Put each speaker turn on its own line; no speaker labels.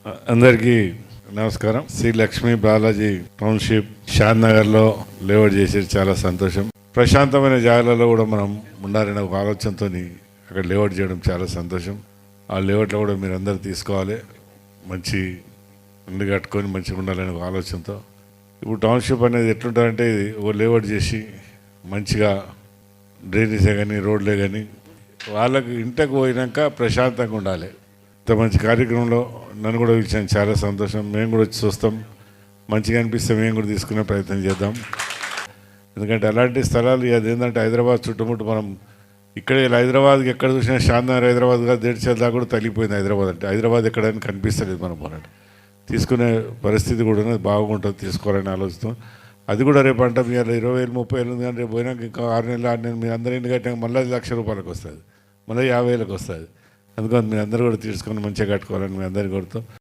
అందరికీ నమస్కారం. శ్రీ లక్ష్మీ బాలాజీ టౌన్షిప్ షాద్ నగర్లో లేఅవుట్ చేసేది చాలా సంతోషం. ప్రశాంతమైన జాగాలలో కూడా మనం ఉండాలనే ఒక ఆలోచనతో అక్కడ లేఅవుట్ చేయడం చాలా సంతోషం. ఆ లేఅవుట్లో కూడా మీరు అందరూ తీసుకోవాలి, మంచి ఇల్లు కట్టుకొని మంచిగా ఉండాలనే ఒక ఆలోచనతో. ఇప్పుడు టౌన్షిప్ అనేది ఎట్లుంటుందంటే ఇది ఓ లేఅవుట్ చేసి మంచిగా డ్రైనేజే కానీ రోడ్లే కానీ వాళ్ళకి ఇంటికి పోయినాక ప్రశాంతంగా ఉండాలి. ఇంత మంచి కార్యక్రమంలో నన్ను కూడా పిలిచాను, చాలా సంతోషం. మేము కూడా వచ్చి చూస్తాం, మంచిగా అనిపిస్తే మేము కూడా తీసుకునే ప్రయత్నం చేద్దాం. ఎందుకంటే అలాంటి స్థలాలు అదేంటంటే హైదరాబాద్ చుట్టుముట్టు మనం ఇక్కడే హైదరాబాద్కి ఎక్కడ చూసినా షాందార్ హైదరాబాద్గా దేడ్చేదా కూడా తగ్గిపోయింది. హైదరాబాద్ అంటే హైదరాబాద్ ఎక్కడైనా కనిపిస్తలేదు మనం పోరాటం తీసుకునే పరిస్థితి కూడా బాగుంటుంది, తీసుకోవాలని ఆలోచిస్తాం. అది కూడా రేపు అంటే మీరు 20,000 30,000 కానీ రేపు పోయినాక ఇంకా 6 నెలలు మీరు అందరూ ఇంటి కట్టినాక మళ్ళీ ₹1,00,000 వస్తుంది, మళ్ళీ 50,000 వస్తుంది. అందుకని మీరు అందరూ కూడా తీసుకొని మంచిగా కట్టుకోవాలని మీ అందరికీ కోరుతాం.